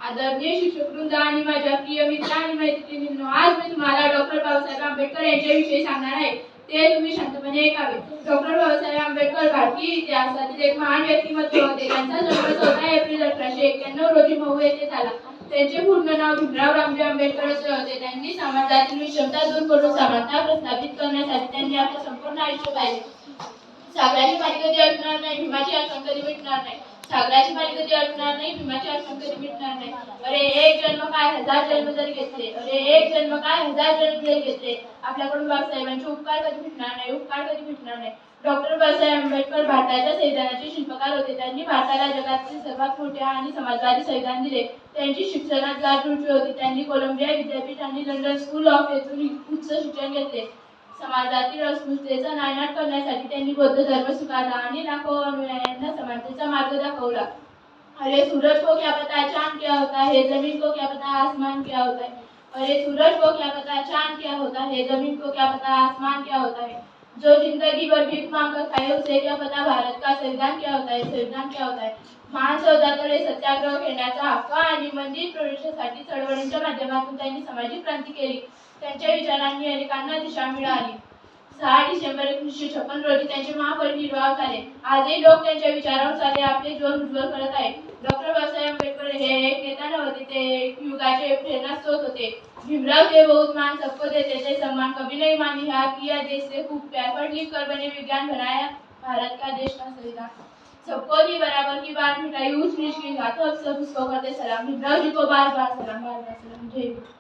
आदरणीय शिक्षक वृंद आणि माझ्या प्रिय मित्र आणि मैत्रिणींनो, आज मी तुम्हाला डॉक्टर बाबासाहेब आंबेडकर यांच्याविषयी सांगणार आहे. ते तुम्ही शांतपणे ऐकावे. डॉक्टर बाबासाहेब आंबेडकर भारतीय इतिहासातील एक महान व्यक्तिमत्व होते. त्यांचा जन्म 14 एप्रिल 1891 रोजी मऊ येथे झाला. त्यांचे पूर्ण नाव भीमराव रामजी आंबेडकर असे होते. त्यांनी समाजातील विषमता दूर करून समानता प्रस्थापित करण्यासाठी त्यांनी आपले संपूर्ण आयुष्य पाहिले. सागराची पाणी कधी असणार नाही, भीमाची आठवण कधी मिटणार नाही. सागराची पाणी कधी असणार नाही, भीमाची आठवण कधी मिटणार नाही. अरे एक जन्म काय हजार जन्म जरी घेतले, अरे एक जन्म काय हजार जन्म जरी घेतले, आपल्याकडून बाबासाहेबांचे उपकार कधी मिटणार नाही, उपकार कधी मिटणार नाही. डॉक्टर बाबासाहेब आंबेडकर भारताच्या संविधानाचे शिल्पकार होते. त्यांनी भारताला जगातील सर्वात मोठे आणि समाजवादी संविधान दिले. त्यांची शिक्षणात गाठ रुची होती. त्यांनी कोलंबिया विद्यापीठ आणि लंडन स्कूल ऑफ येथून उच्च शिक्षण घेतले. समाजातील अस्पृश्यतेचा नायनाट करण्यासाठी त्यांनी बौद्ध धर्म स्वीकारला आणि लाखो अनुयायांना समानतेचा मार्ग दाखवला. अरे सूरज को क्या पता चांद क्या होता है, जमीन को क्या पता आसमान क्या होता है. अरे सूरज को क्या पता चांद क्या होता है, जमीन को क्या पता आसमान क्या होता है. जो जिंदगी भर भीख मांग कर खाए उसे क्या पता भारत का संविधान क्या होता है, संविधान क्या होता है. महान सौदाकडे सत्याग्रह घेण्याचा हक्क आणि मंदिर प्रवेशासाठी चळवळींच्या माध्यमातून त्यांनी सामाजिक क्रांती केली. त्यांच्या विचारांनी अनेकांना दिशा मिळाली. 6 डिसेंबर 1956 रोजी त्यांचे महापरिनिर्वाण झाले. आजही लोक त्यांच्या विचारानुसार आपले जीवन उज्ज्वल करत आहेत. डॉक्टर बाबासाहेब आंबेडकर हे एक नेता नव्हते, ते एक युगाचे प्रेरणास्रोत होते. भीमराव थे बहुत मान सबको देते थे, सम्मान कभी नहीं मानी है, किया देश से खूब प्यार, पढ़ लिख कर बने विज्ञान, बनाया भारत का देश का संविधान. सबको दी बराबर की बात मिटाई, ऊंच नीच की घात, अब सब उसको करते सलाम. भीमराव जी को बार बार सलाम, बार बार सलाम. जय हिंद.